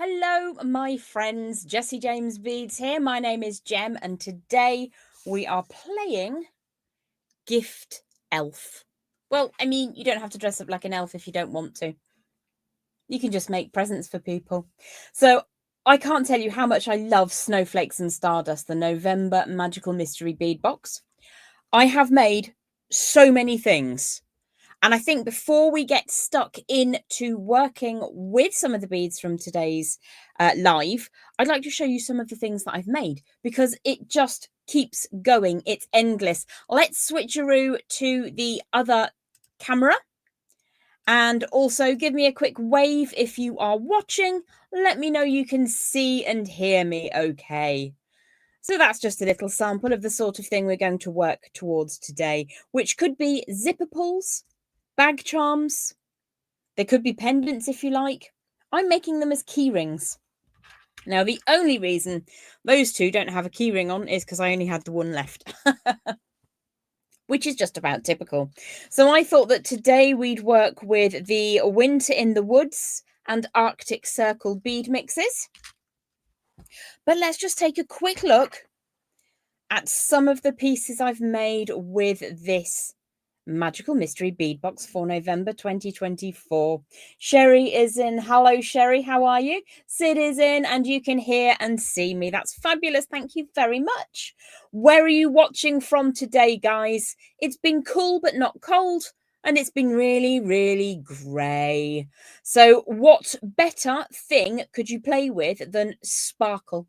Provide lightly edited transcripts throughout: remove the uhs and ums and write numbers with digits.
Hello, my friends. Jessie James Beads here. My name is Jem, and today we are playing Gift Elf. Well, I mean, you don't have to dress up like an elf if you don't want to. You can just make presents for people. So I can't tell you how much I love Snowflakes and Stardust, the November Magical Mystery Bead Box. I have made so many things. And I think before we get stuck into working with some of the beads from today's live, I'd like to show you some of the things that I've made because it just keeps going. It's endless. Let's switcheroo to the other camera. And also give me a quick wave if you are watching. Let me know you can see and hear me okay. So that's just a little sample of the sort of thing we're going to work towards today, which could be zipper pulls, bag charms. They could be pendants if you like. I'm making them as key rings. Now, the only reason those two don't have a key ring on is because I only had the one left, which is just about typical. So I thought that today we'd work with the Winter in the Woods and Arctic Circle bead mixes. But let's just take a quick look at some of the pieces I've made with this Magical Mystery Bead Box for November 2024. Sherry is in. Hello, Sherry. How are you? Sid is in, and you can hear and see me. That's fabulous. Thank you very much. Where are you watching from today, guys? It's been cool, but not cold. And it's been really, really grey. So what better thing could you play with than sparkle?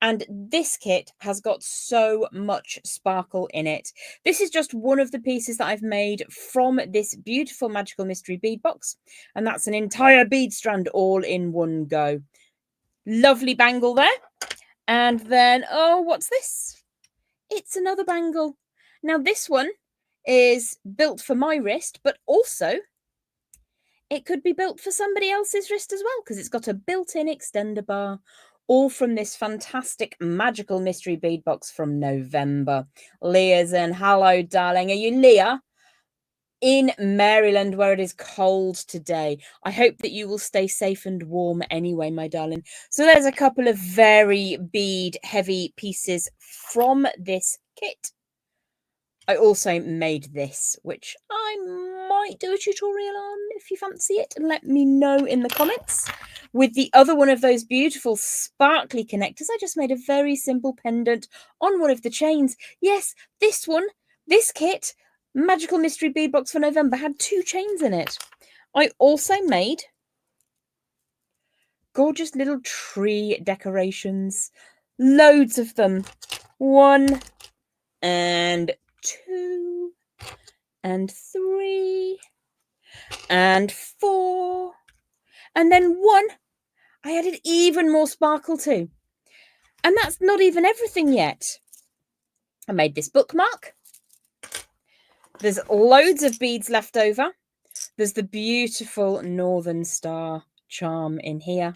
And this kit has got so much sparkle in it. This is just one of the pieces that I've made from this beautiful Magical Mystery Bead Box. And that's an entire bead strand all in one go. Lovely bangle there. And then, oh, what's this? It's another bangle. Now, this one is built for my wrist, but also it could be built for somebody else's wrist as well because it's got a built-in extender bar. All from this fantastic Magical Mystery Bead Box from November. Leah's in. Hello, darling. Are you Leah? In Maryland, where it is cold today. I hope that you will stay safe and warm anyway, my darling. So there's a couple of very bead heavy pieces from this kit. I also made this, which I might do a tutorial on if you fancy it, and let me know in the comments. With the other one of those beautiful sparkly connectors, I just made a very simple pendant on one of the chains. Yes, this one, this kit, Magical Mystery Bead Box for November, had 2 chains in it. I also made gorgeous little tree decorations, loads of them. 1 and 2 and 3 and 4, and then 1 I added even more sparkle to. And that's not even everything yet. I made this bookmark. There's loads of beads left over. There's the beautiful Northern Star charm in here.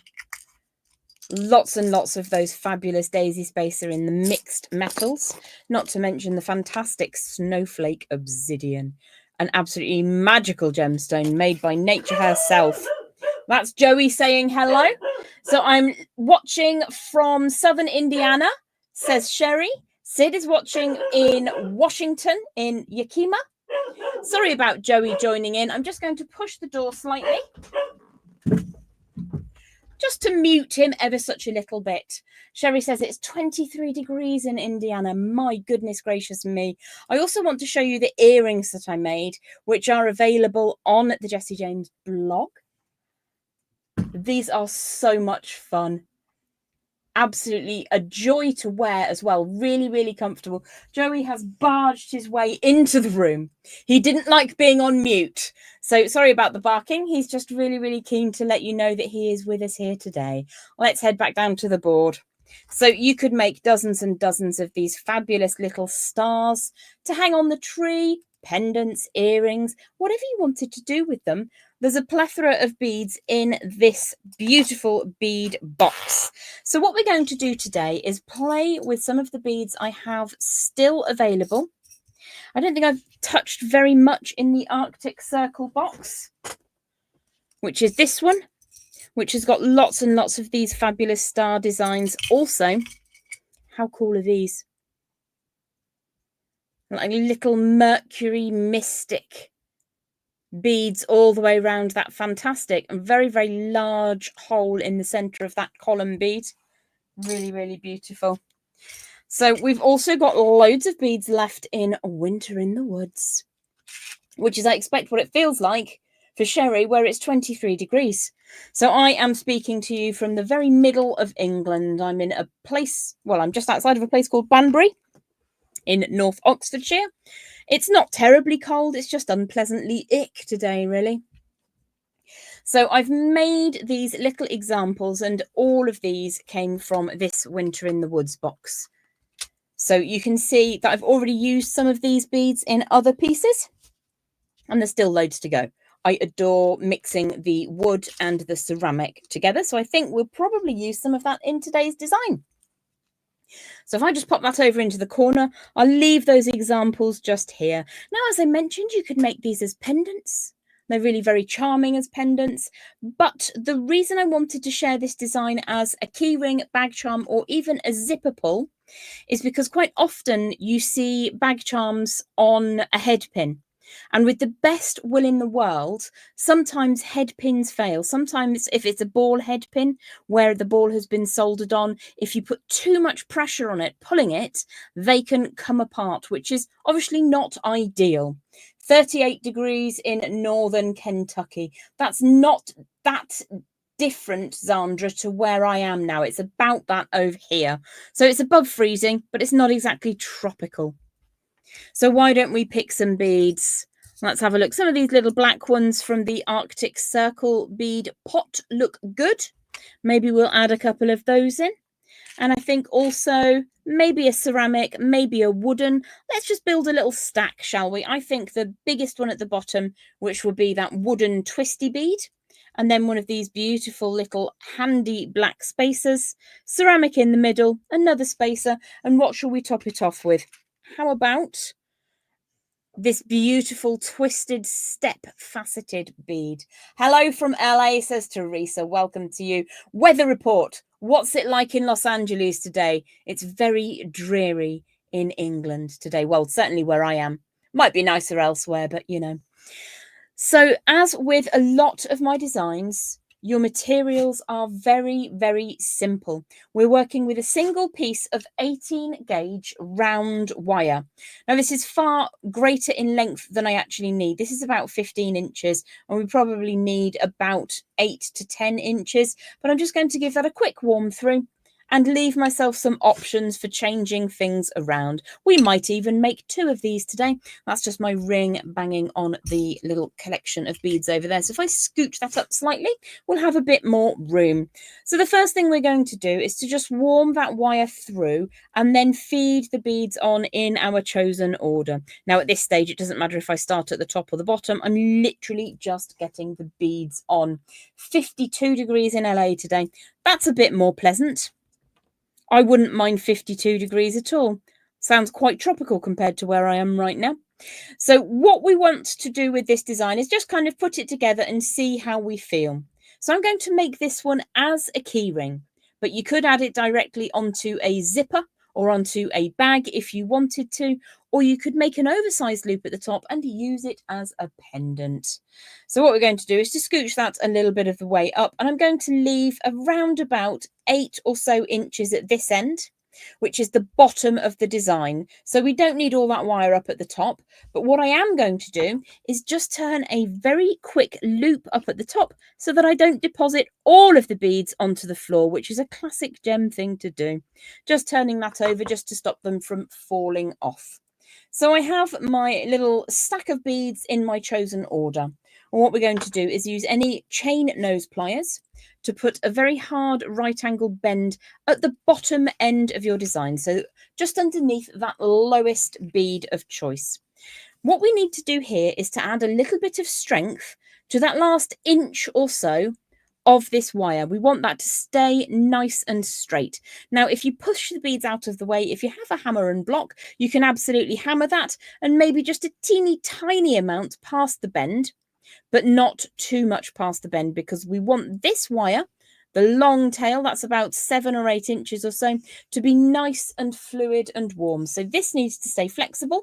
Lots and lots of those fabulous daisy spacer in the mixed metals, not to mention the fantastic snowflake obsidian, an absolutely magical gemstone made by nature herself. That's Joey saying hello. So I'm watching from Southern Indiana, says Sherry. Sid is watching in Washington, in Yakima. Sorry about Joey joining in. I'm just going to push the door slightly, just to mute him ever such a little bit. Sherry says it's 23 degrees in Indiana. My goodness gracious me. I also want to show you the earrings that I made, which are available on the Jessie James blog. These are so much fun. Absolutely a joy to wear as well. Really, really comfortable. Joey has barged his way into the room. He didn't like being on mute. So sorry about the barking. He's just really, really keen to let you know that he is with us here today. Let's head back down to the board. So you could make dozens and dozens of these fabulous little stars to hang on the tree, pendants, earrings, whatever you wanted to do with them. There's a plethora of beads in this beautiful bead box. So what we're going to do today is play with some of the beads I have still available. I don't think I've touched very much in the Arctic Circle box, which is this one, which has got lots and lots of these fabulous star designs. Also, how cool are these? Like little Mercury mystic beads all the way around that. Fantastic. And very, very large hole in the center of that column bead. Really, really beautiful. So we've also got loads of beads left in Winter in the Woods, which is, I expect, what it feels like for Sherry, where it's 23 degrees. So I am speaking to you from the very middle of England. I'm in a place, well, I'm just outside of a place called Banbury in North Oxfordshire. It's not terribly cold, it's just unpleasantly ick today, really. So I've made these little examples, and all of these came from this Winter in the Woods box. So you can see that I've already used some of these beads in other pieces, and there's still loads to go. I adore mixing the wood and the ceramic together, so I think we'll probably use some of that in today's design. So if I just pop that over into the corner, I'll leave those examples just here. Now, as I mentioned, you could make these as pendants. They're really very charming as pendants. But the reason I wanted to share this design as a keyring, bag charm, or even a zipper pull is because quite often you see bag charms on a head pin. And with the best will in the world, sometimes head pins fail. Sometimes if it's a ball head pin where the ball has been soldered on, if you put too much pressure on it, pulling it, they can come apart, which is obviously not ideal. 38 degrees in northern Kentucky. That's not that different, Zandra, to where I am now. It's about that over here. So it's above freezing, but it's not exactly tropical. So why don't we pick some beads? Let's have a look. Some of these little black ones from the Arctic Circle bead pot look good. Maybe we'll add a couple of those in. And I think also maybe a ceramic, maybe a wooden. Let's just build a little stack, shall we? I think the biggest one at the bottom, which will be that wooden twisty bead. And then one of these beautiful little handy black spacers. Ceramic in the middle, another spacer. And what shall we top it off with? How about this beautiful twisted step faceted bead? Hello from LA, says Teresa. Welcome to you. Weather report. What's it like in Los Angeles today? It's very dreary in England today. Well, certainly where I am. Might be nicer elsewhere, but you know. So as with a lot of my designs, your materials are very, very simple. We're working with a single piece of 18 gauge round wire. Now, this is far greater in length than I actually need. This is about 15 inches, and we probably need about 8 to 10 inches. But I'm just going to give that a quick warm through and leave myself some options for changing things around. We might even make 2 of these today. That's just my ring banging on the little collection of beads over there. So if I scooch that up slightly, we'll have a bit more room. So the first thing we're going to do is to just warm that wire through and then feed the beads on in our chosen order. Now at this stage, it doesn't matter if I start at the top or the bottom. I'm literally just getting the beads on. 52 degrees in LA today. That's a bit more pleasant. I wouldn't mind 52 degrees at all. Sounds quite tropical compared to where I am right now. So what we want to do with this design is just kind of put it together and see how we feel. So I'm going to make this one as a keyring, but you could add it directly onto a zipper or onto a bag if you wanted to, or you could make an oversized loop at the top and use it as a pendant. So what we're going to do is to scooch that a little bit of the way up, and I'm going to leave around about 8 or so inches at this end, which is the bottom of the design. So we don't need all that wire up at the top, but what I am going to do is just turn a very quick loop up at the top so that I don't deposit all of the beads onto the floor, which is a classic gem thing to do. Just turning that over just to stop them from falling off. So I have my little stack of beads in my chosen order. And what we're going to do is use any chain nose pliers to put a very hard right angle bend at the bottom end of your design. So just underneath that lowest bead of choice. What we need to do here is to add a little bit of strength to that last inch or so of this wire. We want that to stay nice and straight. Now, if you push the beads out of the way, if you have a hammer and block, you can absolutely hammer that and maybe just a teeny tiny amount past the bend. but not too much past the bend, because we want this wire, the long tail, that's about 7 or 8 inches or so, to be nice and fluid and warm. So this needs to stay flexible.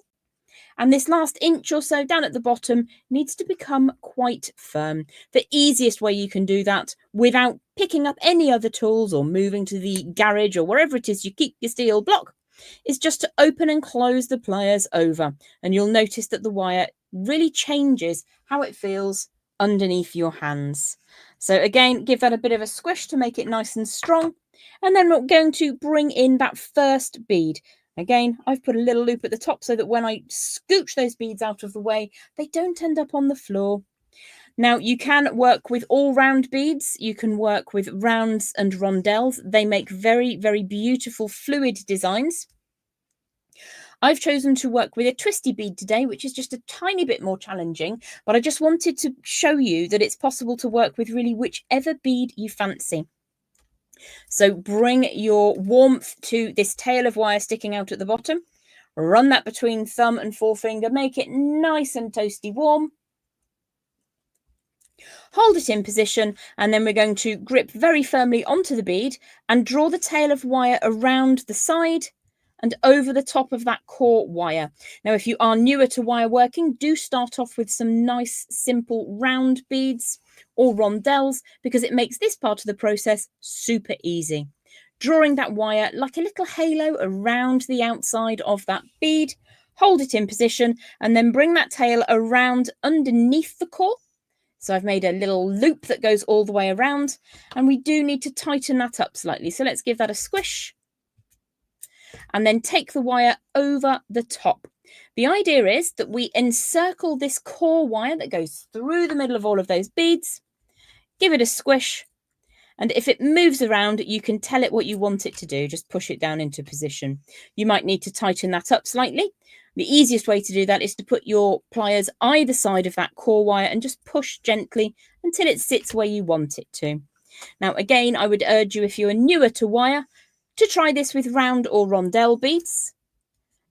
And this last inch or so down at the bottom needs to become quite firm. The easiest way you can do that without picking up any other tools or moving to the garage or wherever it is you keep your steel block is just to open and close the pliers over. And you'll notice that the wire really changes how it feels underneath your hands. So again, give that a bit of a squish to make it nice and strong. And then we're going to bring in that first bead. Again, I've put a little loop at the top so that when I scooch those beads out of the way, they don't end up on the floor. Now, you can work with all round beads. You can work with rounds and rondelles. They make very, very beautiful fluid designs. I've chosen to work with a twisty bead today, which is just a tiny bit more challenging, but I just wanted to show you that it's possible to work with really whichever bead you fancy. So bring your warmth to this tail of wire sticking out at the bottom. Run that between thumb and forefinger. Make it nice and toasty warm. Hold it in position, and then we're going to grip very firmly onto the bead and draw the tail of wire around the side and over the top of that core wire. Now, if you are newer to wire working, do start off with some nice, simple round beads or rondelles, because it makes this part of the process super easy. Drawing that wire like a little halo around the outside of that bead, hold it in position, and then bring that tail around underneath the core. So I've made a little loop that goes all the way around, and we do need to tighten that up slightly. So let's give that a squish. And then take the wire over the top. The idea is that we encircle this core wire that goes through the middle of all of those beads, give it a squish, and if it moves around, you can tell it what you want it to do. Just push it down into position. You might need to tighten that up slightly. The easiest way to do that is to put your pliers either side of that core wire and just push gently until it sits where you want it to. Now, again, I would urge you, if you're newer to wire, to try this with round or rondelle beads,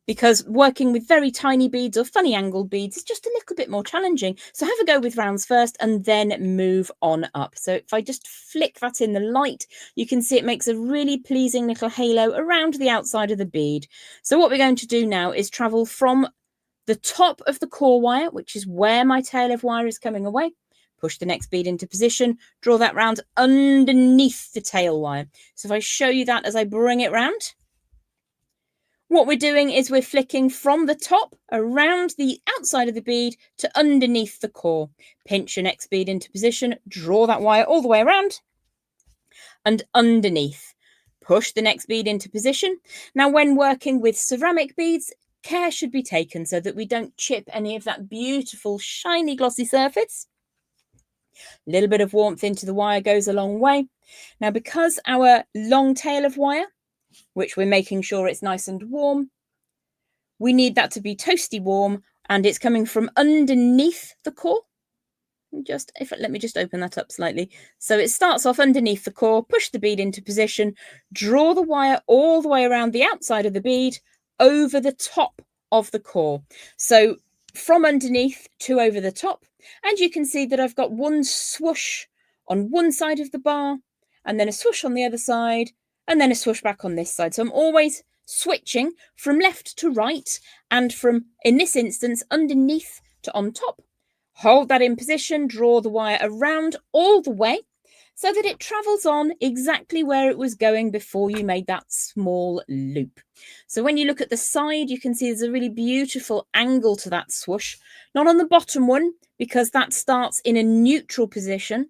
because working with very tiny beads or funny angled beads is just a little bit more challenging. So have a go with rounds first and then move on up. So if I just flick that in the light, you can see it makes a really pleasing little halo around the outside of the bead. So what we're going to do now is travel from the top of the core wire, which is where my tail of wire is coming away. Push the next bead into position, draw that round underneath the tail wire. So if I show you that as I bring it round, what we're doing is we're flicking from the top around the outside of the bead to underneath the core. Pinch your next bead into position, draw that wire all the way around and underneath. Push the next bead into position. Now, when working with ceramic beads, care should be taken so that we don't chip any of that beautiful, shiny, glossy surface. A little bit of warmth into the wire goes a long way. Now, because our long tail of wire, which we're making sure it's nice and warm, we need that to be toasty warm, and it's coming from underneath the core. Let me just open that up slightly. So it starts off underneath the core, push the bead into position, draw the wire all the way around the outside of the bead over the top of the core. So from underneath to over the top. And you can see that I've got one swoosh on one side of the bar, and then a swoosh on the other side, and then a swoosh back on this side. So I'm always switching from left to right, and from, in this instance, underneath to on top. Hold that in position, draw the wire around all the way so that it travels on exactly where it was going before you made that small loop. So when you look at the side, you can see there's a really beautiful angle to that swoosh. Not on the bottom one, because that starts in a neutral position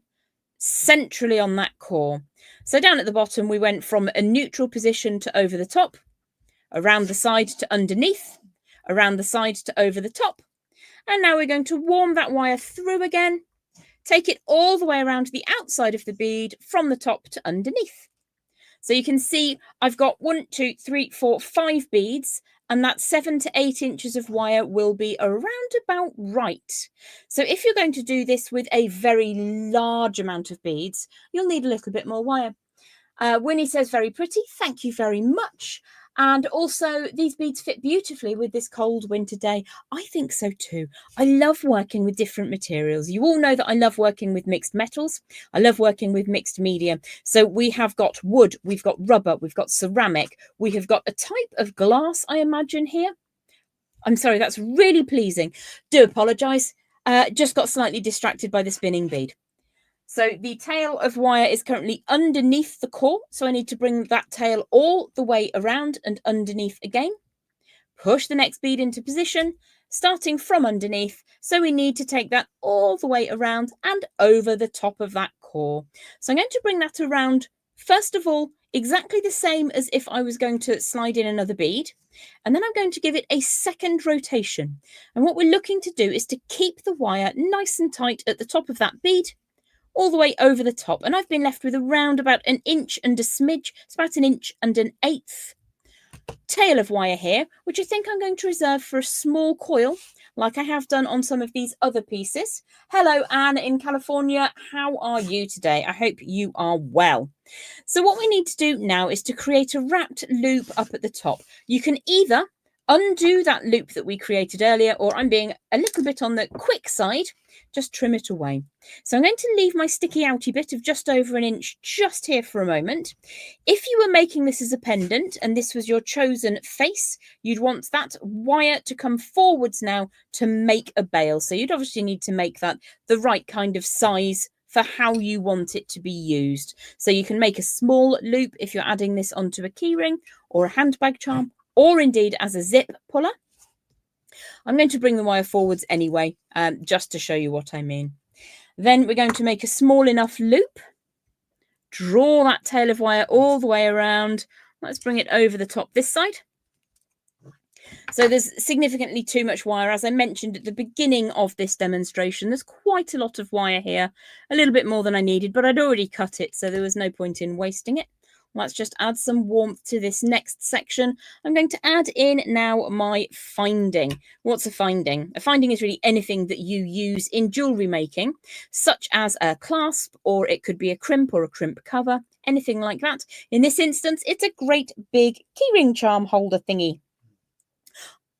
centrally on that core. So down at the bottom, we went from a neutral position to over the top, around the side to underneath, around the side to over the top. And now we're going to warm that wire through again, take it all the way around the outside of the bead from the top to underneath. So you can see I've got 1, 2, 3, 4, 5 beads, and that 7 to 8 inches of wire will be around about right. So if you're going to do this with a very large amount of beads, you'll need a little bit more wire. Winnie says, very pretty. Thank you very much. And also these beads fit beautifully with this cold winter day. I think so too. I love working with different materials. You all know that I love working with mixed metals. I love working with mixed media. So we have got wood, we've got rubber, we've got ceramic, we have got a type of glass, I imagine here. I'm sorry, that's really pleasing. Do apologise. Just got slightly distracted by the spinning bead. So the tail of wire is currently underneath the core. So I need to bring that tail all the way around and underneath again. Push the next bead into position, starting from underneath. So we need to take that all the way around and over the top of that core. So I'm going to bring that around, first of all, exactly the same as if I was going to slide in another bead. And then I'm going to give it a second rotation. And what we're looking to do is to keep the wire nice and tight at the top of that bead, all the way over the top. And I've been left with around about an inch and a smidge. It's about an inch and an eighth tail of wire here, which I think I'm going to reserve for a small coil, like I have done on some of these other pieces. Hello, Anne in California. How are you today? I hope you are well. So what we need to do now is to create a wrapped loop up at the top. You can either undo that loop that we created earlier, or I'm being a little bit on the quick side, just trim it away. So I'm going to leave my sticky outy bit of just over an inch just here for a moment. If you were making this as a pendant and this was your chosen face, you'd want that wire to come forwards now to make a bail. So you'd obviously need to make that the right kind of size for how you want it to be used. So you can make a small loop if you're adding this onto a keyring or a handbag charm, or indeed as a zip puller. I'm going to bring the wire forwards anyway, just to show you what I mean. Then we're going to make a small enough loop, draw that tail of wire all the way around. Let's bring it over the top this side. So there's significantly too much wire. As I mentioned at the beginning of this demonstration, there's quite a lot of wire here, a little bit more than I needed, but I'd already cut it, so there was no point in wasting it. Let's just add some warmth to this next section. I'm going to add in now my finding. What's a finding? A finding is really anything that you use in jewellery making, such as a clasp, or it could be a crimp or a crimp cover, anything like that. In this instance, it's a great big keyring charm holder thingy.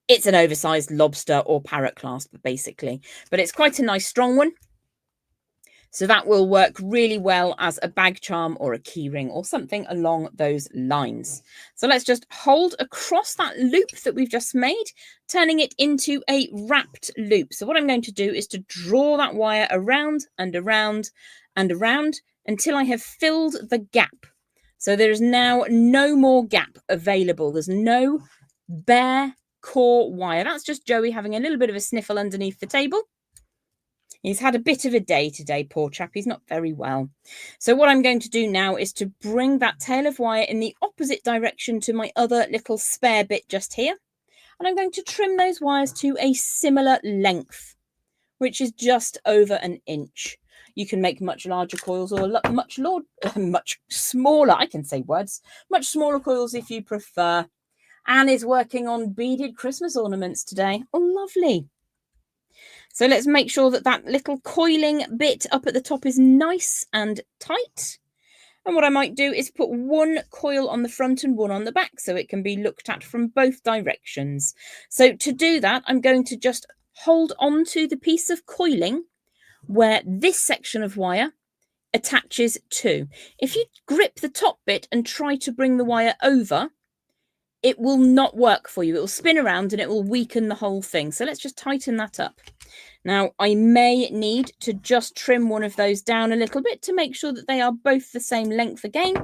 It's an oversized lobster or parrot clasp, basically, but it's quite a nice strong one. So that will work really well as a bag charm or a keyring or something along those lines. So let's just hold across that loop that we've just made, turning it into a wrapped loop. So what I'm going to do is to draw that wire around and around and around until I have filled the gap. So there is now no more gap available. There's no bare core wire. That's just Joey having a little bit of a sniffle underneath the table. He's had a bit of a day today, poor chap. He's not very well. So what I'm going to do now is to bring that tail of wire in the opposite direction to my other little spare bit just here. And I'm going to trim those wires to a similar length, which is just over an inch. You can make much larger coils or much smaller, I can say words, much smaller coils if you prefer. Anne is working on beaded Christmas ornaments today. Oh, lovely. So let's make sure that that little coiling bit up at the top is nice and tight. And what I might do is put one coil on the front and one on the back so it can be looked at from both directions. So to do that, I'm going to just hold on to the piece of coiling where this section of wire attaches to. If you grip the top bit and try to bring the wire over, it will not work for you. It will spin around and it will weaken the whole thing. So let's just tighten that up. Now, I may need to just trim one of those down a little bit to make sure that they are both the same length again.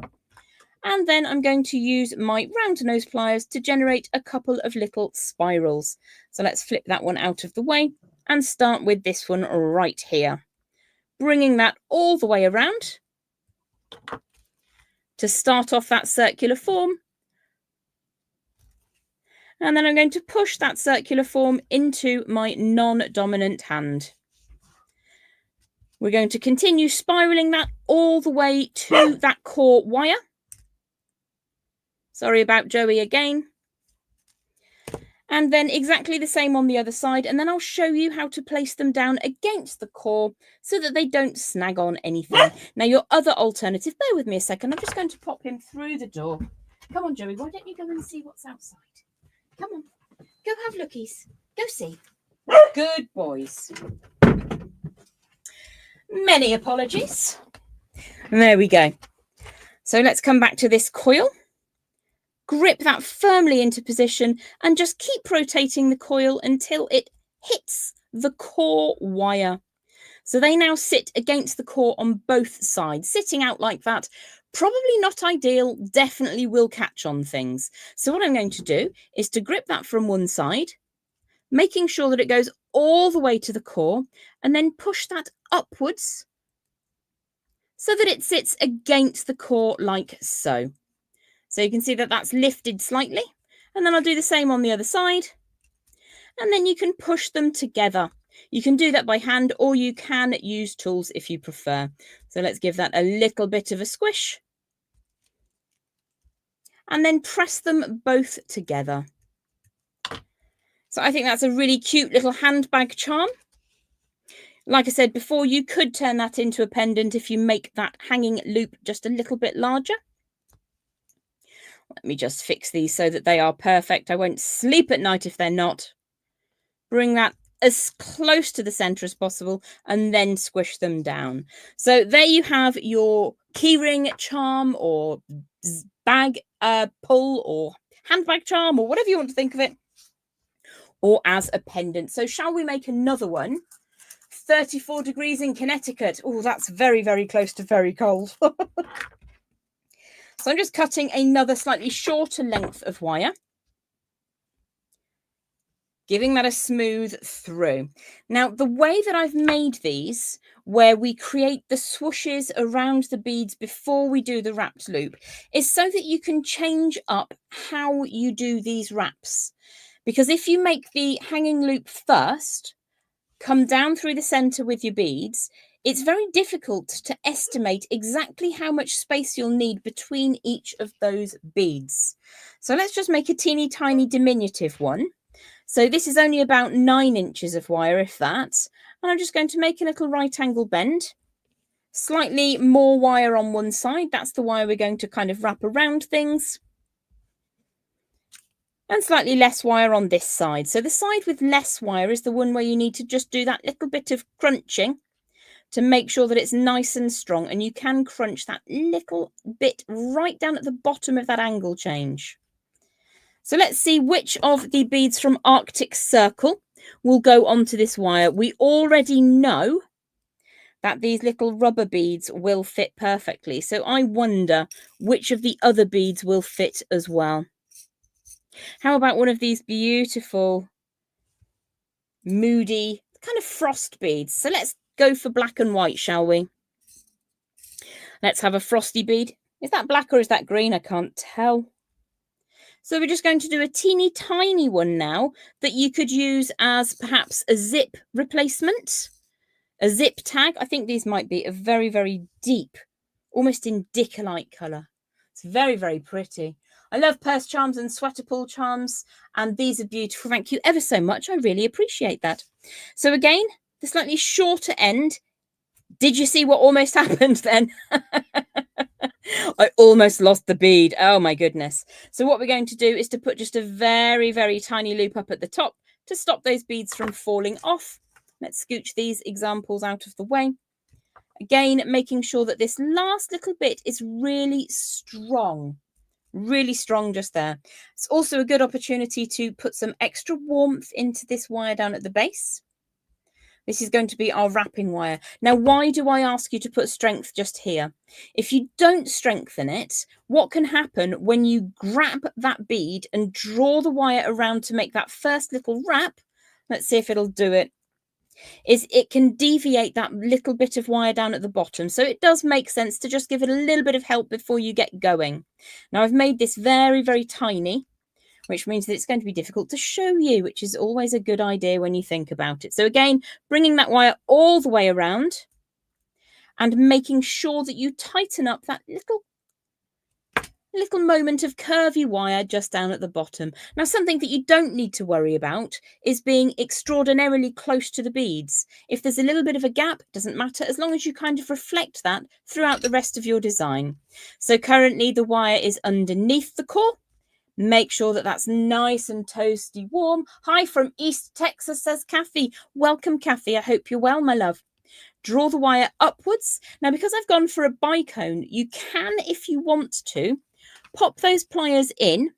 And then I'm going to use my round nose pliers to generate a couple of little spirals. So let's flip that one out of the way and start with this one right here. Bringing that all the way around to start off that circular form. And then I'm going to push that circular form into my non-dominant hand. We're going to continue spiraling that all the way to that core wire. Sorry about Joey again. And then exactly the same on the other side. And then I'll show you how to place them down against the core so that they don't snag on anything. Now, your other alternative, bear with me a second. I'm just going to pop him through the door. Come on, Joey, why don't you go and see what's outside? Come on, go have lookies. Go see. Good boys. Many apologies. And there we go. So let's come back to this coil. Grip that firmly into position and just keep rotating the coil until it hits the core wire. So they now sit against the core on both sides, sitting out like that. Probably not ideal, definitely will catch on things. So what I'm going to do is to grip that from one side, making sure that it goes all the way to the core, and then push that upwards so that it sits against the core like so. So you can see that that's lifted slightly, and then I'll do the same on the other side. And then you can push them together. You can do that by hand, or you can use tools if you prefer. So let's give that a little bit of a squish. And then press them both together. So I think that's a really cute little handbag charm. Like I said before, you could turn that into a pendant if you make that hanging loop just a little bit larger. Let me just fix these so that they are perfect. I won't sleep at night if they're not. Bring that as close to the center as possible and then squish them down. So there you have your keyring charm or bag pull or handbag charm or whatever you want to think of it, or as a pendant. So shall we make another one? 34 degrees in Connecticut. Oh, that's very, very close to very cold. So I'm just cutting another slightly shorter length of wire, giving that a smooth through. Now, the way that I've made these, where we create the swooshes around the beads before we do the wrapped loop, is so that you can change up how you do these wraps. Because if you make the hanging loop first, come down through the center with your beads, it's very difficult to estimate exactly how much space you'll need between each of those beads. So let's just make a teeny tiny diminutive one. So this is only about 9 inches of wire, if that. And I'm just going to make a little right angle bend. Slightly more wire on one side. That's the wire we're going to kind of wrap around things. And slightly less wire on this side. So the side with less wire is the one where you need to just do that little bit of crunching to make sure that it's nice and strong. And you can crunch that little bit right down at the bottom of that angle change. So let's see which of the beads from Arctic Circle will go onto this wire. We already know that these little rubber beads will fit perfectly. So I wonder which of the other beads will fit as well. How about one of these beautiful, moody, kind of frost beads? So let's go for black and white, shall we? Let's have a frosty bead. Is that black or is that green? I can't tell. So we're just going to do a teeny tiny one now that you could use as perhaps a zip replacement, a zip tag. I think these might be a very, very deep, almost indica-like colour. It's very, very pretty. I love purse charms and sweater pull charms, and these are beautiful. Thank you ever so much. I really appreciate that. So again, the slightly shorter end. Did you see what almost happened then? I almost lost the bead. Oh my goodness. So what we're going to do is to put just a very, very tiny loop up at the top to stop those beads from falling off. Let's scooch these examples out of the way. Again, making sure that this last little bit is really strong just there. It's also a good opportunity to put some extra warmth into this wire down at the base. This is going to be our wrapping wire. Now, why do I ask you to put strength just here? If you don't strengthen it, what can happen when you grab that bead and draw the wire around to make that first little wrap? Let's see if it'll do it. Is it can deviate that little bit of wire down at the bottom. So it does make sense to just give it a little bit of help before you get going. Now, I've made this very, very tiny, which means that it's going to be difficult to show you, which is always a good idea when you think about it. So again, bringing that wire all the way around and making sure that you tighten up that little moment of curvy wire just down at the bottom. Now, something that you don't need to worry about is being extraordinarily close to the beads. If there's a little bit of a gap, it doesn't matter, as long as you kind of reflect that throughout the rest of your design. So currently the wire is underneath the core. Make sure that that's nice and toasty warm. Hi from East Texas, says Kathy. Welcome, Kathy. I hope you're well, my love. Draw the wire upwards. Now, because I've gone for a bicone, you can, if you want to, pop those pliers in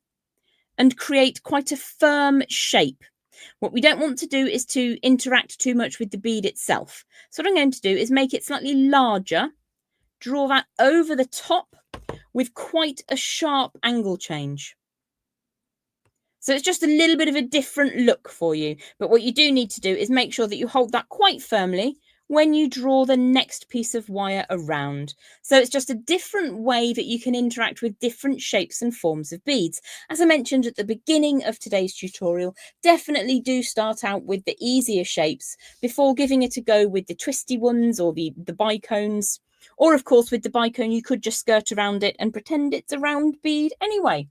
and create quite a firm shape. What we don't want to do is to interact too much with the bead itself. So what I'm going to do is make it slightly larger, draw that over the top with quite a sharp angle change. So it's just a little bit of a different look for you. But what you do need to do is make sure that you hold that quite firmly when you draw the next piece of wire around. So it's just a different way that you can interact with different shapes and forms of beads. As I mentioned at the beginning of today's tutorial, definitely do start out with the easier shapes before giving it a go with the twisty ones or the bicones. Or of course, with the bicone, you could just skirt around it and pretend it's a round bead anyway.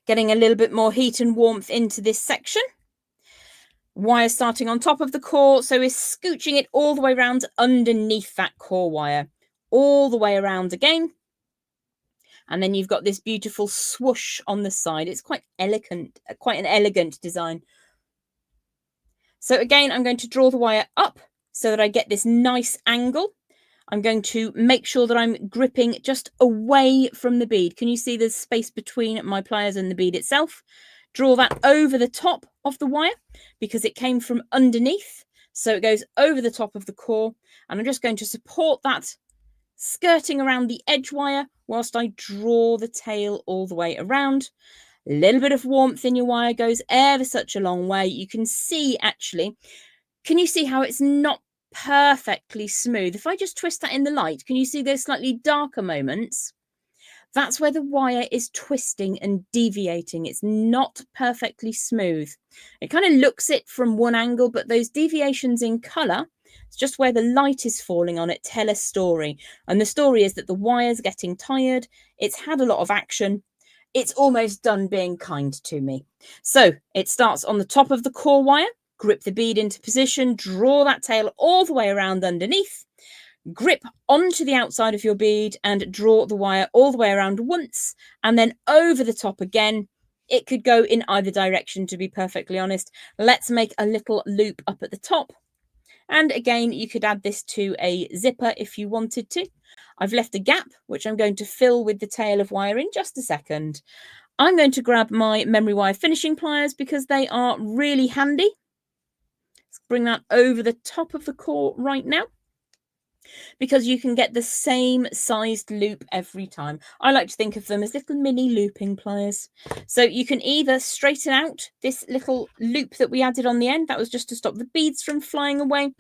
Getting a little bit more heat and warmth into this section. Wire starting on top of the core, so we're scooching it all the way around underneath that core wire, all the way around again. And then you've got this beautiful swoosh on the side. It's quite elegant, quite an elegant design. So again, I'm going to draw the wire up so that I get this nice angle. I'm going to make sure that I'm gripping just away from the bead. Can you see the space between my pliers and the bead itself? Draw that over the top of the wire because it came from underneath. So it goes over the top of the core. And I'm just going to support that, skirting around the edge wire whilst I draw the tail all the way around. A little bit of warmth in your wire goes ever such a long way. You can see actually, can you see how it's not perfectly smooth? If I just twist that in the light, can you see those slightly darker moments? That's where the wire is twisting and deviating. It's not perfectly smooth. It kind of looks it from one angle, but those deviations in colour, it's just where the light is falling on it, tell a story. And the story is that the wire's getting tired. It's had a lot of action. It's almost done being kind to me. So it starts on the top of the core wire. Grip the bead into position, draw that tail all the way around underneath, grip onto the outside of your bead and draw the wire all the way around once and then over the top again. It could go in either direction, to be perfectly honest. Let's make a little loop up at the top. And again, you could add this to a zipper if you wanted to. I've left a gap, which I'm going to fill with the tail of wire in just a second. I'm going to grab my memory wire finishing pliers because they are really handy. Bring that over the top of the core right now because you can get the same sized loop every time. I like to think of them as little mini looping pliers. So you can either straighten out this little loop that we added on the end, that was just to stop the beads from flying away,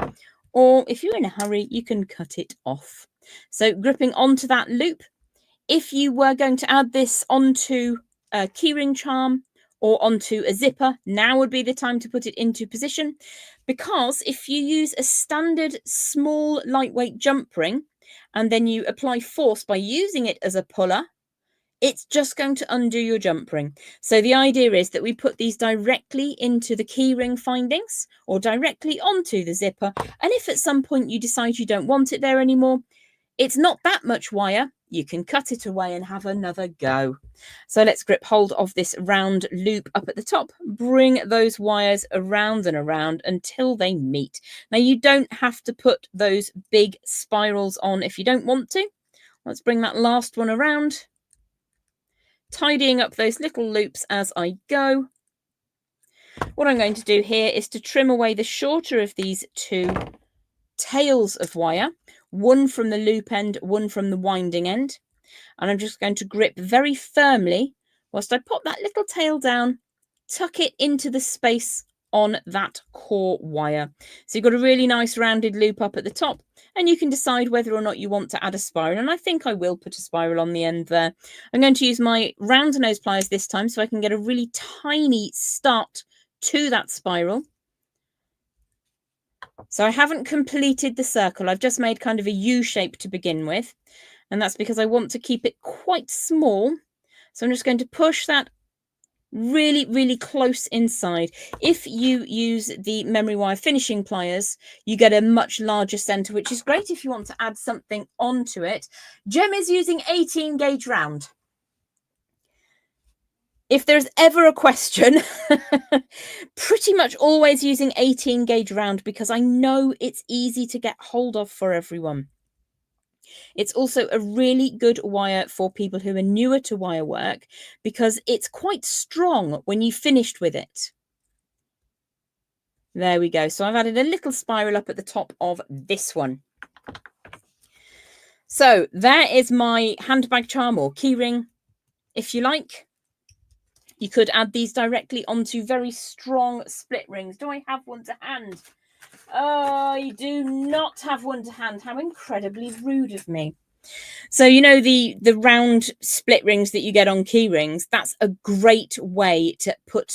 or if you're in a hurry, you can cut it off. So gripping onto that loop, if you were going to add this onto a keyring charm or onto a zipper, now would be the time to put it into position. Because if you use a standard small lightweight jump ring and then you apply force by using it as a puller, it's just going to undo your jump ring. So the idea is that we put these directly into the keyring findings or directly onto the zipper. And if at some point you decide you don't want it there anymore, it's not that much wire. You can cut it away and have another go. So let's grip hold of this round loop up at the top. Bring those wires around and around until they meet. Now, you don't have to put those big spirals on if you don't want to. Let's bring that last one around. Tidying up those little loops as I go. What I'm going to do here is to trim away the shorter of these two tails of wire. One from the loop end, one from the winding end. And I'm just going to grip very firmly whilst I pop that little tail down, tuck it into the space on that core wire. So you've got a really nice rounded loop up at the top, and you can decide whether or not you want to add a spiral. And I think I will put a spiral on the end there. I'm going to use my round nose pliers this time so I can get a really tiny start to that spiral. So I haven't completed the circle. I've just made kind of a U shape to begin with. And that's because I want to keep it quite small. So I'm just going to push that really, really close inside. If you use the memory wire finishing pliers, you get a much larger center, which is great if you want to add something onto it. Jem is using 18 gauge round. If there's ever a question, pretty much always using 18 gauge round because I know it's easy to get hold of for everyone. It's also a really good wire for people who are newer to wire work because it's quite strong when you've finished with it. There we go. So I've added a little spiral up at the top of this one. So there is my handbag charm or keyring, if you like. You could add these directly onto very strong split rings. Do I have one to hand? Oh, you do not have one to hand. How incredibly rude of me. So, you know, the round split rings that you get on key rings, that's a great way to put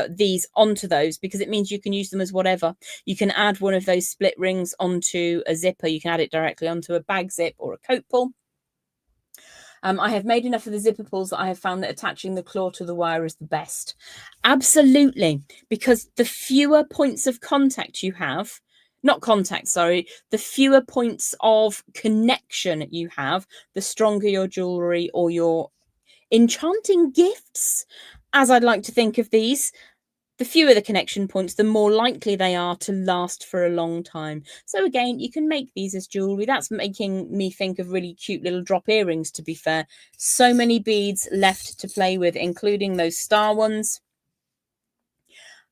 these onto those because it means you can use them as whatever. You can add one of those split rings onto a zipper. You can add it directly onto a bag zip or a coat pull. I have made enough of the zipper pulls that I have found that attaching the claw to the wire is the best. Absolutely, because the fewer points of contact you have, the fewer points of connection you have, the stronger your jewellery or your enchanting gifts, as I'd like to think of these. The fewer the connection points, the more likely they are to last for a long time. So again, you can make these as jewellery. That's making me think of really cute little drop earrings, to be fair. So many beads left to play with, including those star ones,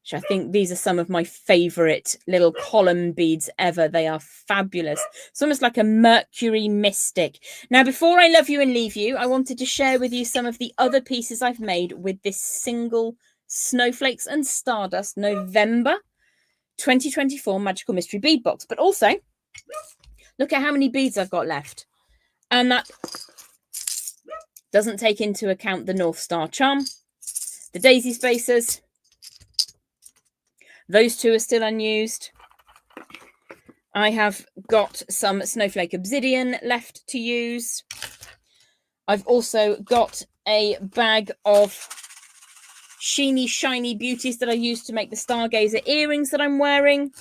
which I think these are some of my favourite little column beads ever. They are fabulous. It's almost like a Mercury mystic. Now, before I love you and leave you, I wanted to share with you some of the other pieces I've made with this single Snowflakes and Stardust November 2024 Magical Mystery Bead Box. But also, look at how many beads I've got left. And that doesn't take into account the North Star charm, the daisy spacers. Those two are still unused. I have got some Snowflake Obsidian left to use. I've also got a bag of sheeny, shiny beauties that I used to make the Stargazer earrings that I'm wearing.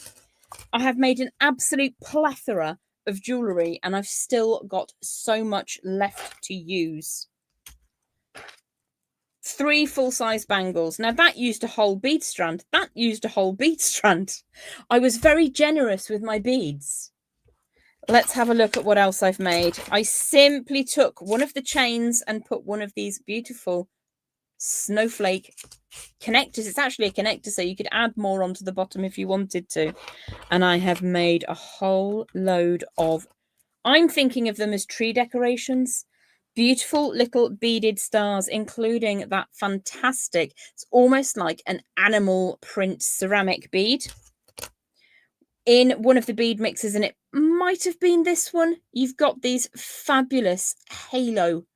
I have made an absolute plethora of jewellery and I've still got so much left to use. 3 full-size bangles. Now that used a whole bead strand. I was very generous with my beads. Let's have a look at what else I've made. I simply took one of the chains and put one of these beautiful snowflake connectors. It's actually a connector, so you could add more onto the bottom if you wanted to. And I have made a whole load of, I'm thinking of them as tree decorations. Beautiful little beaded stars, including that fantastic, it's almost like an animal print ceramic bead in one of the bead mixes, and it might have been this one. You've got these fabulous halo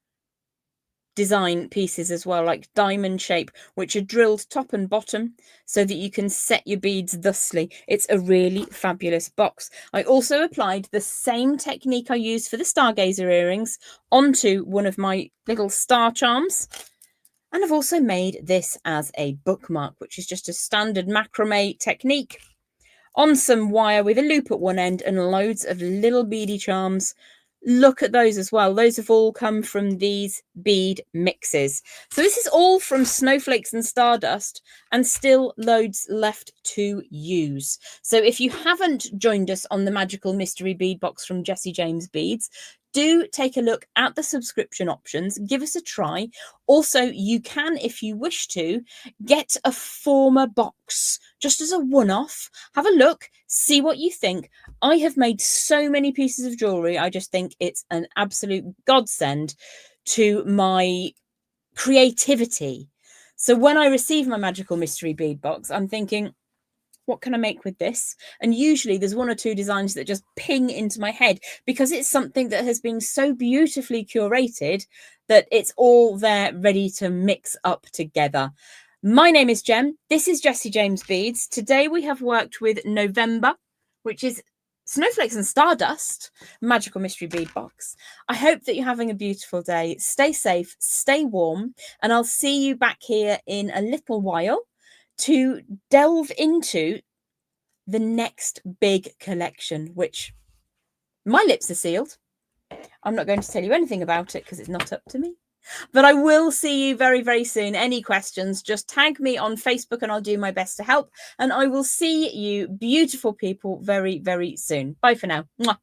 design pieces as well, like diamond shape, which are drilled top and bottom so that you can set your beads thusly. It's a really fabulous box. I also applied the same technique I used for the Stargazer earrings onto one of my little star charms. And I've also made this as a bookmark, which is just a standard macrame technique on some wire with a loop at one end and loads of little beady charms. Look at those as well. Those have all come from these bead mixes. So this is all from Snowflakes and Stardust and still loads left to use. So if you haven't joined us on the Magical Mystery Bead Box from Jessie James Beads, do take a look at the subscription options. Give us a try. Also, you can, if you wish to, get a former box just as a one-off. Have a look, see what you think. I have made so many pieces of jewellery. I just think it's an absolute godsend to my creativity. So when I receive my Magical Mystery Bead Box, I'm thinking, what can I make with this? And usually there's 1 or 2 designs that just ping into my head because it's something that has been so beautifully curated that it's all there ready to mix up together. My name is Jem. This is Jessie James Beads. Today we have worked with November, which is Snowflakes and Stardust magical mystery bead box. I hope that you're having a beautiful day. Stay safe, stay warm, and I'll see you back here in a little while to delve into the next big collection, which my lips are sealed. I'm not going to tell you anything about it because it's not up to me. But I will see you very, very soon. Any questions, just tag me on Facebook and I'll do my best to help. And I will see you beautiful people very, very soon. Bye for now. Mwah.